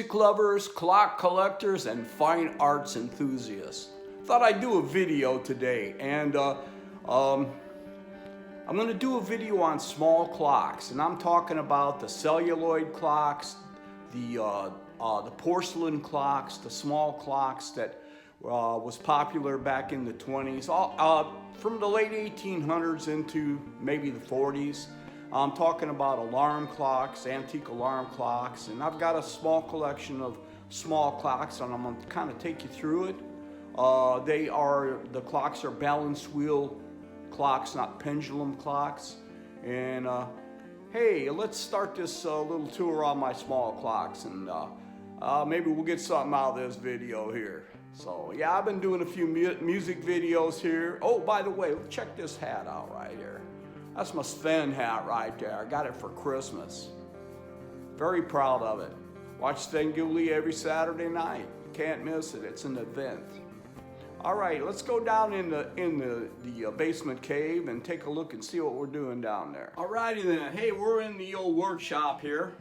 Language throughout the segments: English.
music lovers, clock collectors, and fine arts enthusiasts. Thought I'd do a video today, and I'm going to do a video on small clocks, and I'm talking about the celluloid clocks, the porcelain clocks, the small clocks that was popular back in the 20s, from the late 1800s into maybe the 40s. I'm talking about alarm clocks, antique alarm clocks, and I've got a small collection of small clocks, and I'm going to kind of take you through it. The clocks are balance wheel clocks, not pendulum clocks. And hey, let's start this little tour on my small clocks, and maybe we'll get something out of this video here. So yeah, I've been doing a few music videos here. Oh, by the way, check this hat out right here. That's my Sven hat right there. I got it for Christmas. Very proud of it. Watch Sven Gulli every Saturday night. Can't miss it. It's an event. All right, let's go down in the basement cave and take a look and see what we're doing down there. All righty then. Hey, we're in the old workshop here.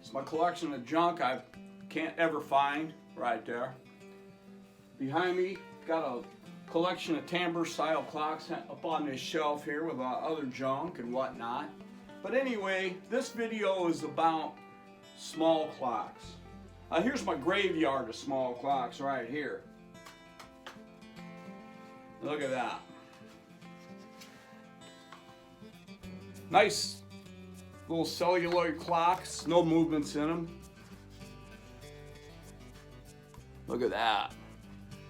It's my collection of junk I can't ever find right there. Behind me, got a collection of timbre style clocks up on this shelf here with other junk and whatnot. But anyway, this video is about small clocks. Here's my graveyard of small clocks right here. Look at that. Nice little celluloid clocks, no movements in them. Look at that.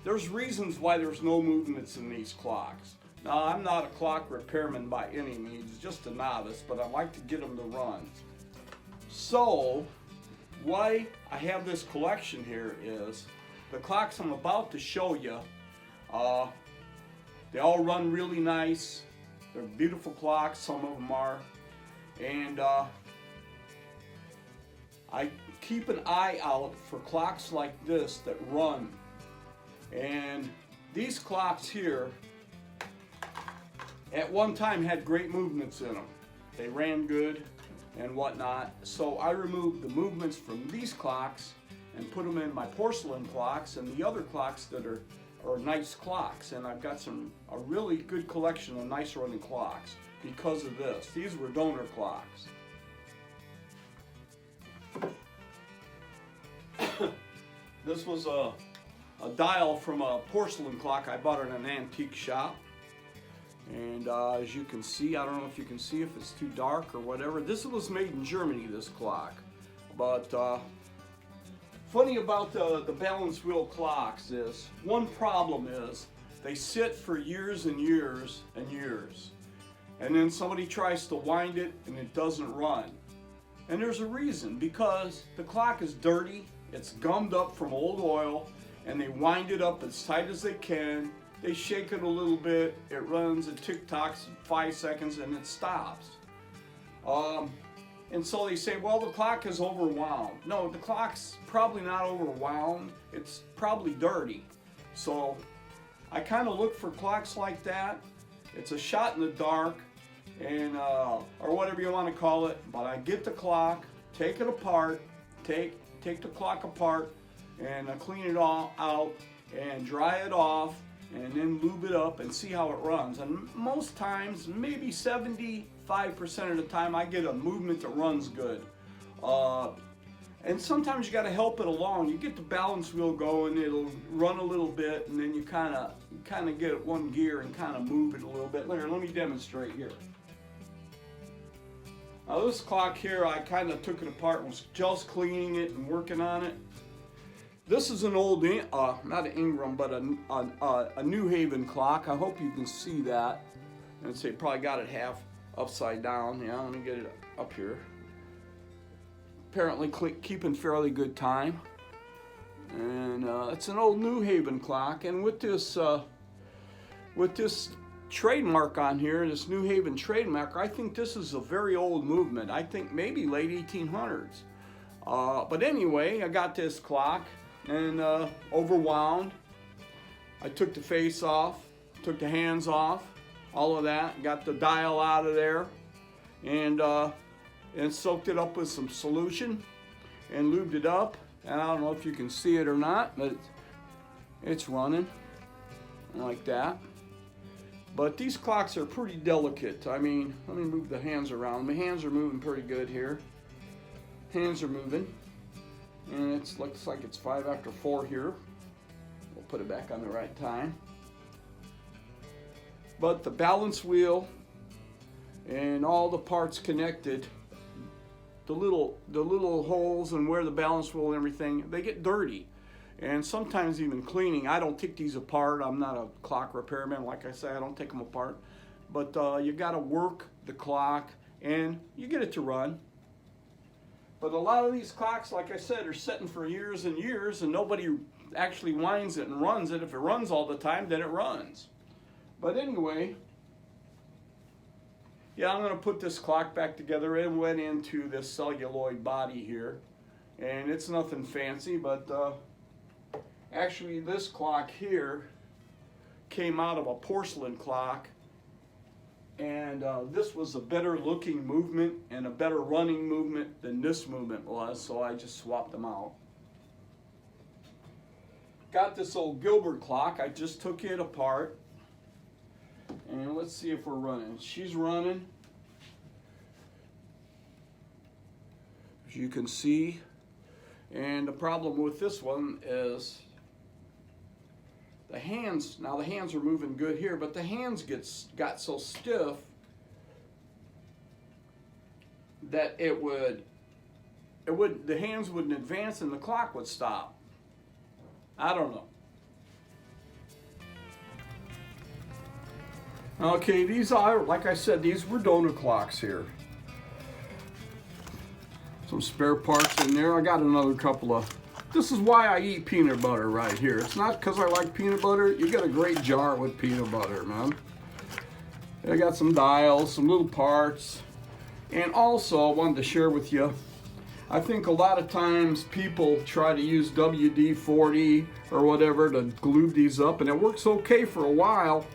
There's reasons why there's no movements in these clocks. Now, I'm not a clock repairman by any means, just a novice, but I like to get them to run. So, why I have this collection here is the clocks I'm about to show you, they all run really nice. They're beautiful clocks, some of them are. And I keep an eye out for clocks like this that run. And these clocks here, at one time, had great movements in them. They ran good and whatnot. So I removed the movements from these clocks and put them in my porcelain clocks and the other clocks that are nice clocks. And I've got a really good collection of nice running clocks because of this. These were donor clocks. This was a dial from a porcelain clock I bought in an antique shop. And as you can see, I don't know if you can see if it's too dark or whatever. This was made in Germany, this clock. But funny about the balance wheel clocks is, one problem is they sit for years and years and years. And then somebody tries to wind it and it doesn't run. And there's a reason, because the clock is dirty, it's gummed up from old oil, and they wind it up as tight as they can. They shake it a little bit, it runs, it tick-tocks 5 seconds, and it stops. And so they say, well, the clock is overwound. No, the clock's probably not overwound, it's probably dirty. So I kind of look for clocks like that. It's a shot in the dark, and or whatever you want to call it, but I get the clock, take it apart, take the clock apart, and clean it all out and dry it off and then lube it up and see how it runs. And most times, maybe 75% of the time, I get a movement that runs good. And sometimes you got to help it along. You get the balance wheel going, it'll run a little bit, and then you kind of get it one gear and kind of move it a little bit. Let me demonstrate here. Now this clock here, I kind of took it apart and was just cleaning it and working on it. This is an old, not an Ingram, but a New Haven clock. I hope you can see that. And say probably got it half upside down. Yeah, let me get it up here. Apparently keeping fairly good time. And it's an old New Haven clock. And with this trademark on here, this New Haven trademark, I think this is a very old movement. I think maybe late 1800s. But anyway, I got this clock. And overwound. I took the face off, took the hands off, all of that, got the dial out of there, and soaked it up with some solution. and lubed it up. And I don't know if you can see it or not, but it's running like that. But these clocks are pretty delicate. I mean, let me move the hands around. My hands are moving pretty good here. Hands are moving. And it looks like it's 5 after 4 here. We'll put it back on the right time. But the balance wheel and all the parts connected, the little holes and where the balance wheel and everything, they get dirty. And sometimes even cleaning. I don't take these apart. I'm not a clock repairman. Like I say, I don't take them apart. But you got to work the clock and you get it to run. But a lot of these clocks, like I said, are sitting for years and years, and nobody actually winds it and runs it. If it runs all the time, then it runs. But anyway, yeah, I'm going to put this clock back together. It went into this celluloid body here. And it's nothing fancy, but actually, this clock here came out of a porcelain clock, and this was a better looking movement and a better running movement than this movement was, so I just swapped them out. Got this old Gilbert clock. I just took it apart, and let's see if we're running. She's running. As you can see, and the problem with this one is the hands. Now the hands are moving good here, but the hands got so stiff that the hands wouldn't advance and the clock would stop. I don't know. Okay, these are, like I said, these were donor clocks here. Some spare parts in there. I got another couple of. This is why I eat peanut butter right here. It's not because I like peanut butter. You get a great jar with peanut butter, man. I got some dials, some little parts. And also, I wanted to share with you, I think a lot of times people try to use WD-40 or whatever to glue these up, and it works okay for a while,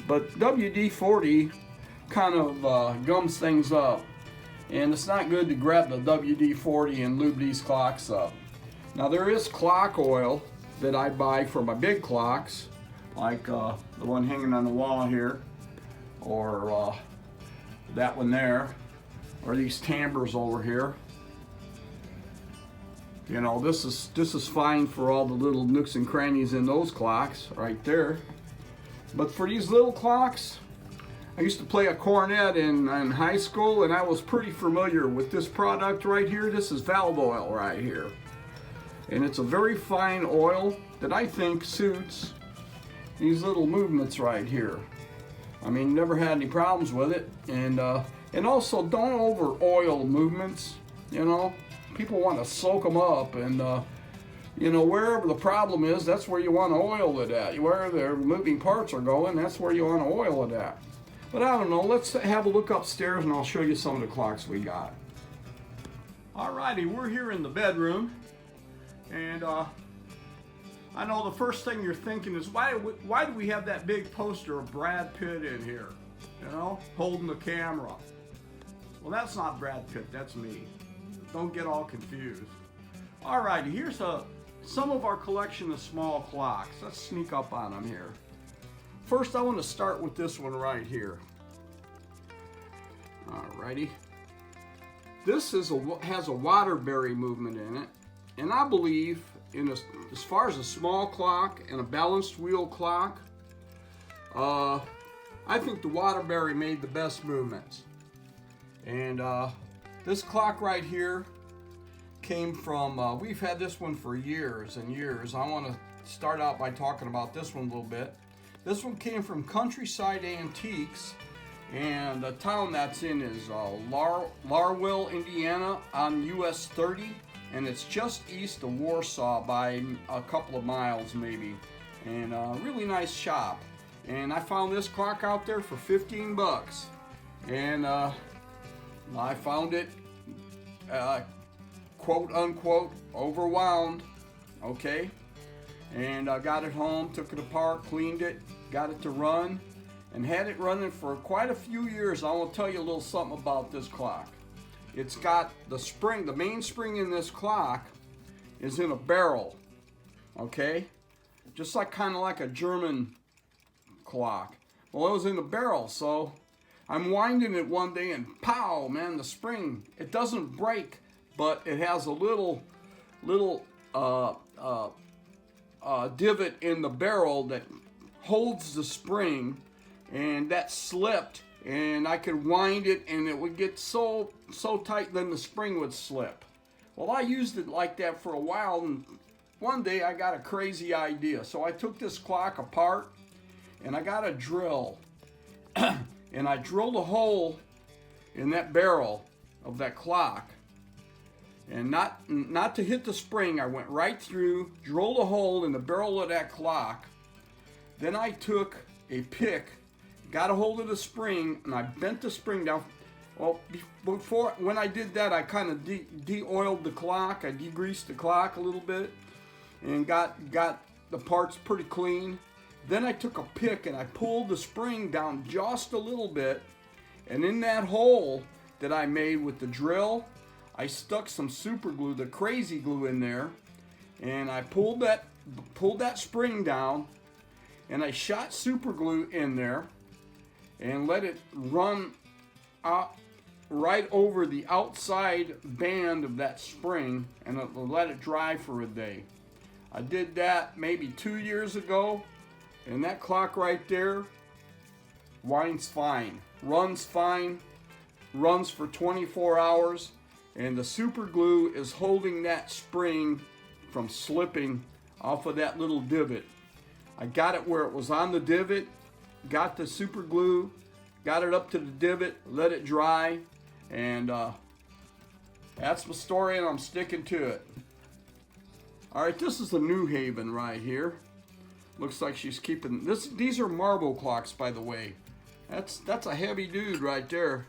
but WD-40 kind of gums things up. And it's not good to grab the WD-40 and lube these clocks up. Now there is clock oil that I buy for my big clocks, like the one hanging on the wall here, or that one there, or these timbres over here. You know, this is fine for all the little nooks and crannies in those clocks right there. But for these little clocks, I used to play a cornet in high school, and I was pretty familiar with this product right here. This is valve oil right here. And it's a very fine oil that I think suits these little movements right here. I mean, never had any problems with it. And also, don't over oil movements, you know. People want to soak them up, and you know, wherever the problem is, that's where you want to oil it at. Where the moving parts are going, that's where you want to oil it at. But I don't know, let's have a look upstairs and I'll show you some of the clocks we got. Alrighty, we're here in the bedroom, and I know the first thing you're thinking is, why do we have that big poster of Brad Pitt in here, you know, holding the camera? Well, that's not Brad Pitt, that's me. Don't get all confused. Alrighty, here's some of our collection of small clocks. Let's sneak up on them here. First, I want to start with this one right here. Alrighty. This has a Waterbury movement in it, and I believe as far as a small clock and a balanced wheel clock, I think the Waterbury made the best movements. And this clock right here came from, we've had this one for years and years. I want to start out by talking about this one a little bit. This one came from Countryside Antiques, and the town that's in is Larwell, Indiana, on US 30, and it's just east of Warsaw by a couple of miles maybe, and a really nice shop. And I found this clock out there for 15 bucks, and I found it quote unquote overwound, okay? And I got it home, took it apart, cleaned it, got it to run, and had it running for quite a few years. I will tell you a little something about this clock. it's got the spring, the main spring in this clock is in a barrel, okay? Just like kind of like a German clock. Well, it was in a barrel, so I'm winding it one day and pow, man, the spring, it doesn't break, but it has a little divot in the barrel that holds the spring, and that slipped, and I could wind it and it would get so tight then the spring would slip. Well, I used it like that for a while, and one day I got a crazy idea. So I took this clock apart and I got a drill and I drilled a hole in that barrel of that clock, and not to hit the spring. I went right through, drilled a hole in the barrel of that clock. Then I took a pick, got a hold of the spring, and I bent the spring down. Well, when I did that, I kind of de-oiled the clock. I degreased the clock a little bit and got the parts pretty clean. Then I took a pick and I pulled the spring down just a little bit, and in that hole that I made with the drill, I stuck some super glue, the crazy glue, in there, and I pulled that spring down, and I shot super glue in there and let it run out right over the outside band of that spring, and let it dry for a day. I did that maybe 2 years ago, and that clock right there winds fine, runs for 24 hours, and the super glue is holding that spring from slipping off of that little divot. I got it where it was on the divot, got the super glue, got it up to the divot, let it dry, and that's my story, and I'm sticking to it. All right, this is the New Haven right here. Looks like she's keeping this. These are marble clocks, by the way. That's a heavy dude right there.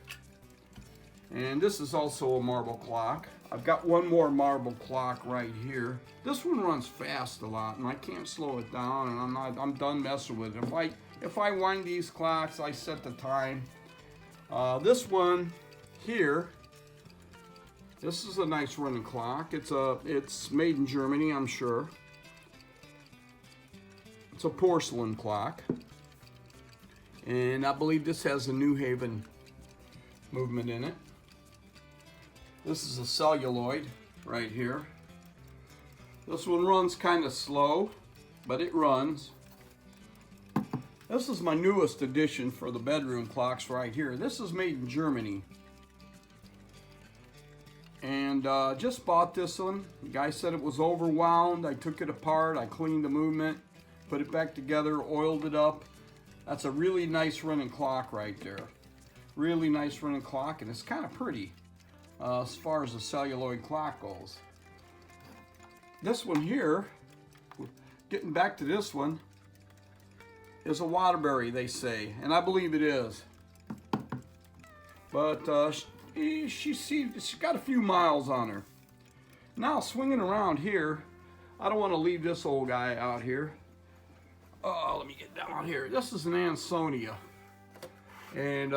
And this is also a marble clock. I've got one more marble clock right here. This one runs fast a lot, and I can't slow it down, and I'm done messing with it. If I wind these clocks, I set the time. This one here, this is a nice running clock. It's made in Germany, I'm sure. It's a porcelain clock, and I believe this has a New Haven movement in it. This is a celluloid right here. This one runs kind of slow, but it runs. This is my newest addition for the bedroom clocks right here. This is made in Germany. And just bought this one. The guy said it was overwound. I took it apart, I cleaned the movement, put it back together, oiled it up. That's a really nice running clock right there. Really nice running clock, and it's kind of pretty as far as the celluloid clock goes. This one here, getting back to this one, is a Waterbury, they say, and I believe it is. But she's got a few miles on her. Now swinging around here, I don't want to leave this old guy out here. Oh, let me get down here. This is an Ansonia, and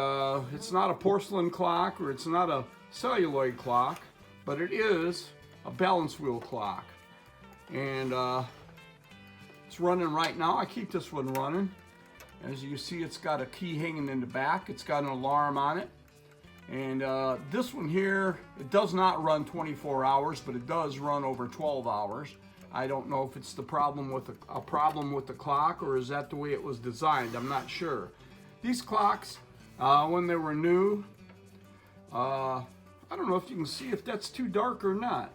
it's not a porcelain clock, or it's not a celluloid clock, but it is a balance wheel clock, and it's running right now. I keep this one running. As you see, it's got a key hanging in the back. It's got an alarm on it. And this one here, it does not run 24 hours, but it does run over 12 hours. I don't know if it's a problem with the clock, or is that the way it was designed. I'm not sure. These clocks, when they were new, I don't know if you can see if that's too dark or not.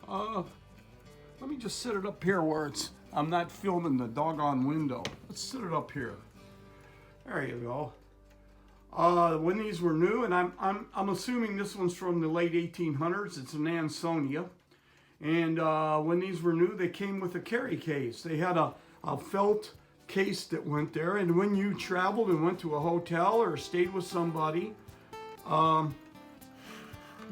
Let me just set it up here where I'm not filming the doggone window. Let's set it up here. There you go. When these were new, and I'm assuming this one's from the late 1800s. It's an Ansonia, and when these were new, they came with a carry case. They had a felt case that went there, and when you traveled and went to a hotel or stayed with somebody,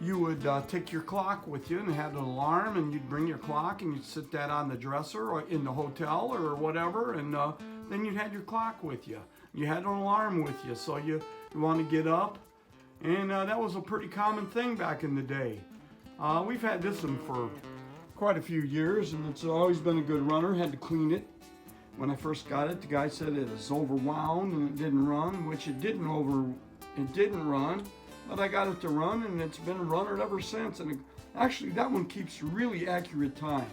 you would take your clock with you, and it had an alarm, and you'd bring your clock and you'd sit that on the dresser or in the hotel or whatever, and then you'd have your clock with you. You had an alarm with you, so you want to get up And that was a pretty common thing back in the day. We've had this one for quite a few years, and it's always been a good runner. Had to clean it. When I first got it, the guy said it was overwound and it didn't run, which it didn't run, but I got it to run, and it's been running ever since. And actually, that one keeps really accurate time.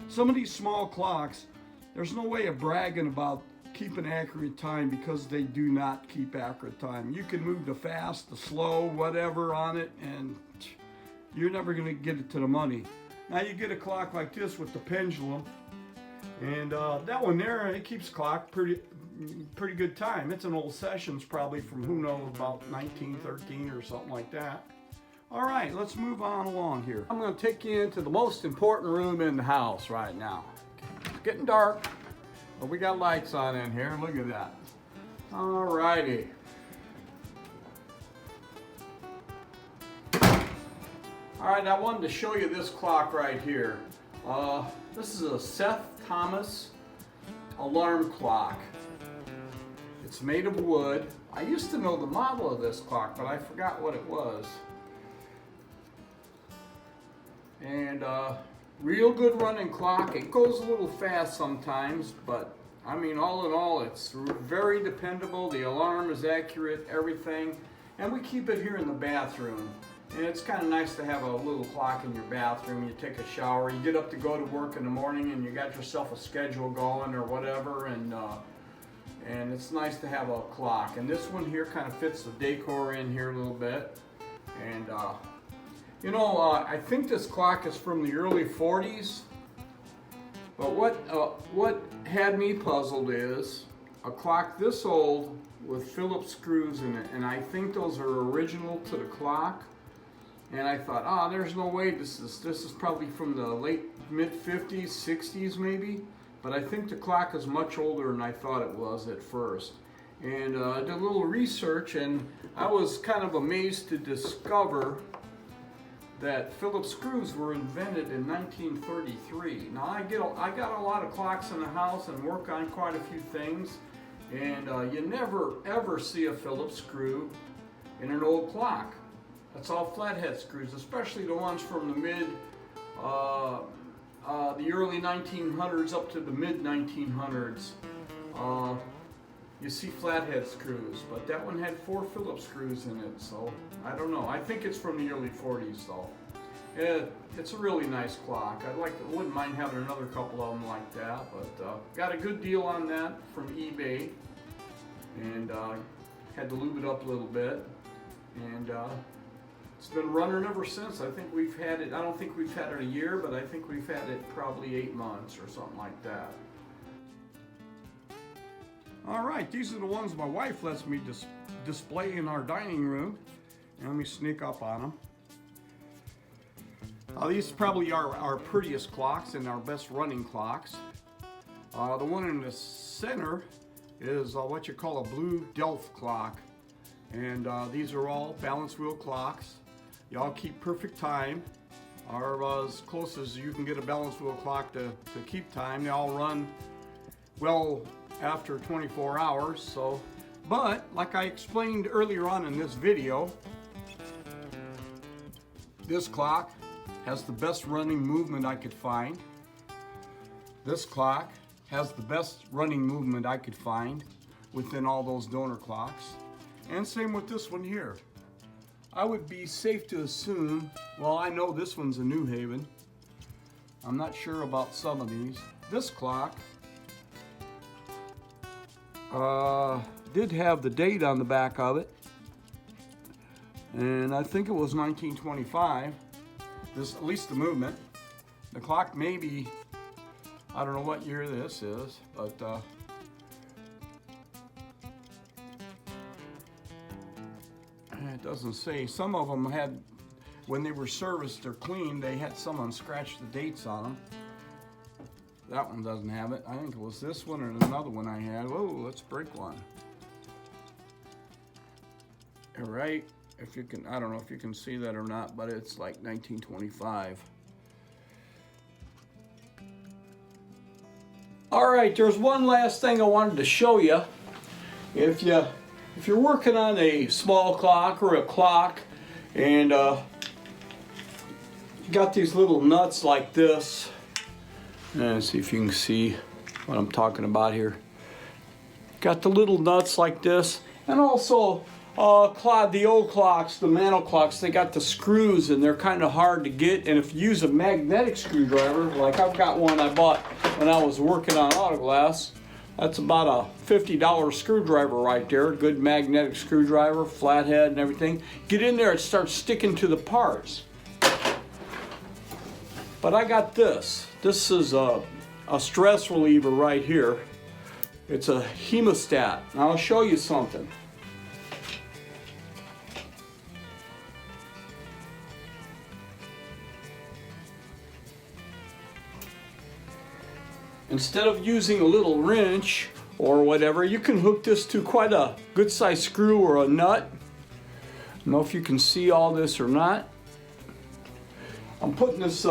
Some of these small clocks, there's no way of bragging about keeping accurate time because they do not keep accurate time. You can move the fast, the slow, whatever on it, and you're never going to get it to the money. Now you get a clock like this with the pendulum, and that one there, it keeps clock pretty good time. It's an old Sessions, probably from who knows, about 1913 or something like that. All right, let's move on along here. I'm going to take you into the most important room in the house right now. It's getting dark, but we got lights on in here. Look at that. All righty. All right, I wanted to show you this clock right here. This is a Seth Thomas alarm clock. It's made of wood. I used to know the model of this clock, but I forgot what it was. And real good running clock. It goes a little fast sometimes, but I mean, all in all, it's very dependable. The alarm is accurate, everything. And we keep it here in the bathroom. And it's kind of nice to have a little clock in your bathroom. You take a shower, you get up to go to work in the morning, and you got yourself a schedule going or whatever, and it's nice to have a clock. And this one here kind of fits the decor in here a little bit. And you know, I think this clock is from the early 40s. But what had me puzzled is a clock this old with Phillips screws in it, and I think those are original to the clock. And I thought, there's no way this is probably from the late mid-50s, 60s maybe. But I think the clock is much older than I thought it was at first. And I did a little research, and I was kind of amazed to discover that Phillips screws were invented in 1933. Now I got a lot of clocks in the house and work on quite a few things, and you never ever see a Phillips screw in an old clock. That's all flathead screws, especially the ones from the the early 1900s up to the mid 1900s. You see flathead screws, but that one had 4 Phillips screws in it, so I don't know. I think it's from the early 40s though. It's a really nice clock. I wouldn't mind having another couple of them like that, but got a good deal on that from eBay, and had to lube it up a little bit, and it's been running ever since. I think we've had it, I don't think we've had it a year, but I think we've had it probably 8 months or something like that. All right, these are the ones my wife lets me display in our dining room. And let me sneak up on them. These probably are our prettiest clocks and our best running clocks. The one in the center is what you call a blue Delft clock. And these are all balance wheel clocks. They all keep perfect time, or as close as you can get a balance wheel clock to keep time. They all run well after 24 hours. So, but like I explained earlier on in this video, this clock has the best running movement I could find. This clock has the best running movement I could find within all those donor clocks. And same with this one here. I would be safe to assume, well, I know this one's a New Haven. I'm not sure about some of these. This clock did have the date on the back of it, and I think it was 1925. This, at least the movement. The clock maybe, I don't know what year this is, but it doesn't say. Some of them had, when they were serviced or cleaned, they had someone scratch the dates on them. That one doesn't have it. I think it was this one or another one I had. Whoa, let's break one. All right, if you can, I don't know if you can see that or not, but it's like 1925. All right, there's one last thing I wanted to show you. If you if you're working on a small clock or a clock and you got these little nuts like this, and see if you can see what I'm talking about here. Got the little nuts like this, and also the old clocks, the mantle clocks, they got the screws and they're kind of hard to get. And if you use a magnetic screwdriver, like I've got one I bought when I was working on autoglass, that's about a $50 screwdriver right there. Good magnetic screwdriver, flathead and everything. Get in there, it starts sticking to the parts. But I got this. This is a stress reliever right here. It's a Hemostat. Now I'll show you something. Instead of using a little wrench or whatever, you can hook this to quite a good sized screw or a nut. I don't know if you can see all this or not. I'm putting this,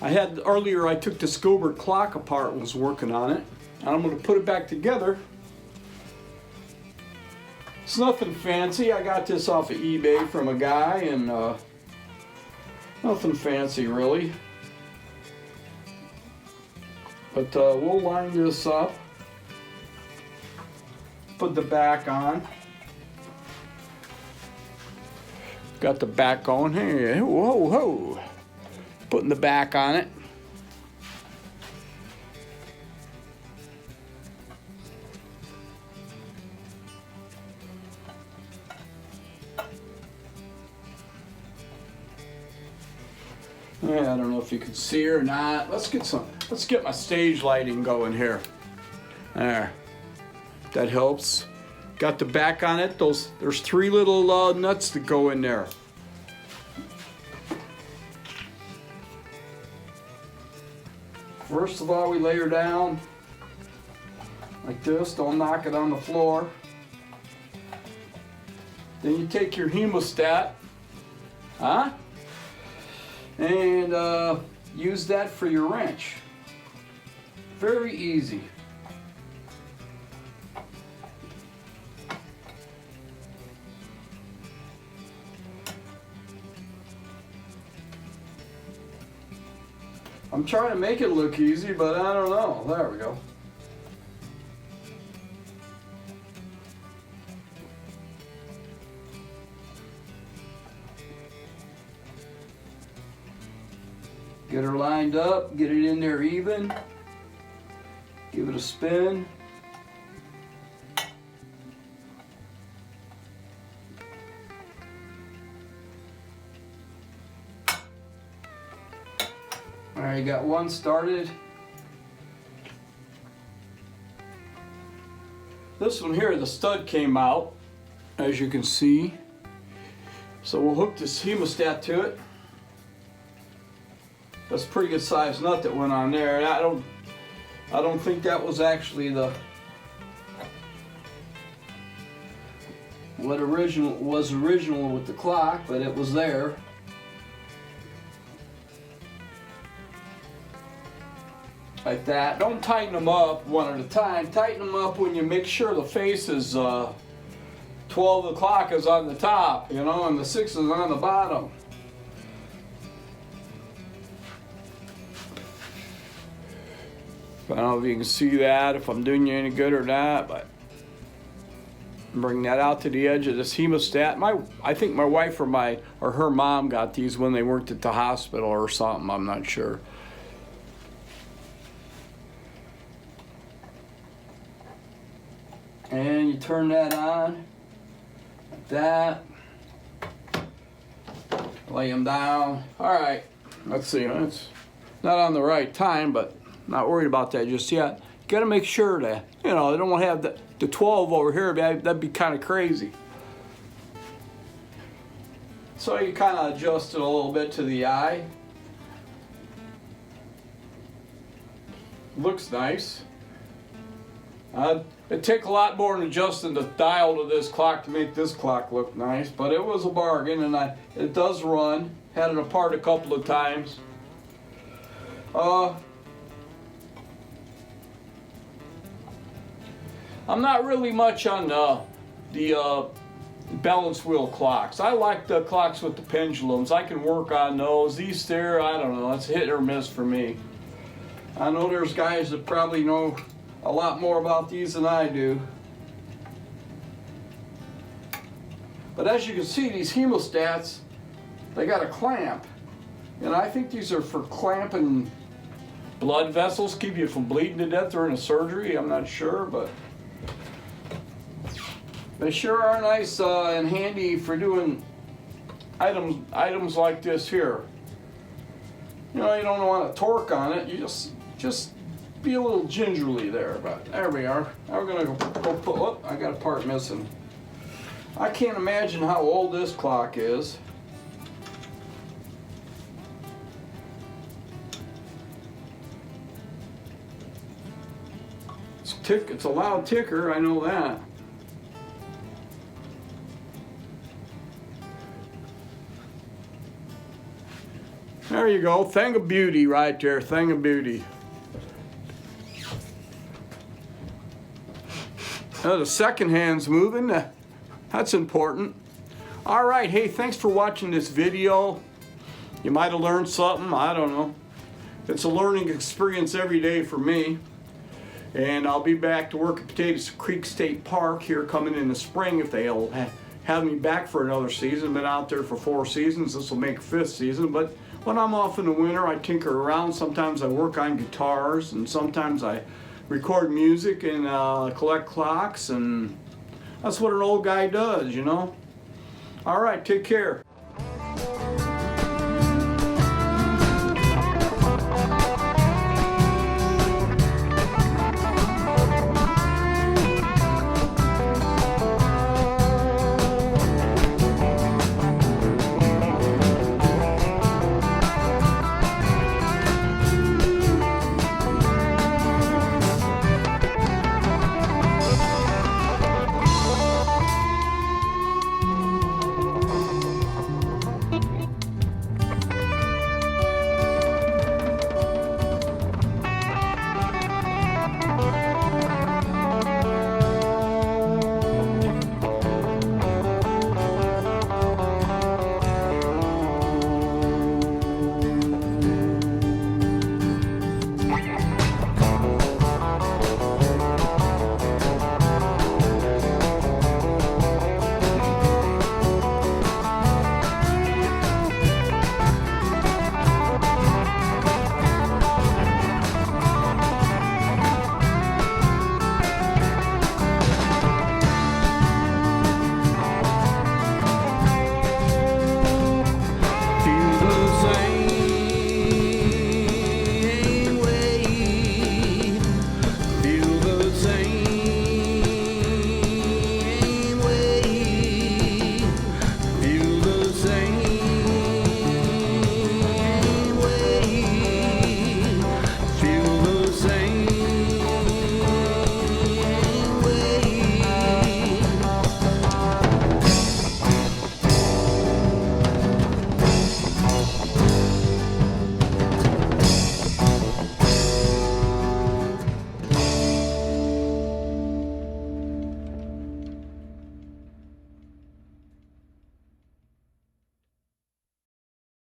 earlier I took this Gilbert Clock apart and was working on it. And I'm going to put it back together. It's nothing fancy. I got this off of eBay from a guy, and nothing fancy really. But we'll line this up, put the back on. Got the back on here. Whoa, whoa. Putting the back on it. Yeah, I don't know if you can see or not. Let's get my stage lighting going here. There. That helps. Got the back on it. There's 3 little nuts that go in there. First of all, we lay her down like this. Don't knock it on the floor. Then you take your Hemostat, and use that for your wrench. Very easy. I'm trying to make it look easy, but I don't know. There we go. Get her lined up, get it in there even. Give it a spin. All right, got one started. This one here, the stud came out, as you can see. So we'll hook this Hemostat to it. That's a pretty good sized nut that went on there. I don't think that was actually what was original with the clock, but it was there. Like that. Don't tighten them up one at a time. Tighten them up when you make sure the face is 12 o'clock is on the top, you know, and the 6 is on the bottom. I don't know if you can see that, if I'm doing you any good or not, but bring that out to the edge of this Hemostat. I think my wife or her mom got these when they worked at the hospital or something. I'm not sure. And you turn that on, like that. Lay them down. All right, let's see. It's not on the right time, but not worried about that just yet. Got to make sure that, you know, they don't want to have the 12 over here. That'd be kind of crazy. So you kind of adjust it a little bit to the eye. Looks nice. It'd take a lot more than adjusting the dial to this clock to make this clock look nice, but it was a bargain, and it does run. Had it apart a couple of times. I'm not really much on the balance wheel clocks. I like the clocks with the pendulums. I can work on those. These there, I don't know, it's hit or miss for me. I know there's guys that probably know a lot more about these than I do. But as you can see, these hemostats, they got a clamp. And I think these are for clamping blood vessels, keep you from bleeding to death during a surgery. I'm not sure, but they sure are nice and handy for doing items like this here. You know, you don't want to torque on it. You just be a little gingerly there. But there we are. Now we're gonna go put. Oh, I got a part missing. I can't imagine how old this clock is. It's a loud ticker, I know that. There you go, thing of beauty right there, thing of beauty. Now the second hand's moving, that's important. All right, hey, thanks for watching this video. You might have learned something, I don't know. It's a learning experience every day for me. And I'll be back to work at Potato Creek State Park here coming in the spring if they'll have me back for another season. Been out there for 4 seasons, this will make a 5th season. But when I'm off in the winter, I tinker around. Sometimes I work on guitars, and sometimes I record music and collect clocks, and that's what an old guy does, you know. All right, take care.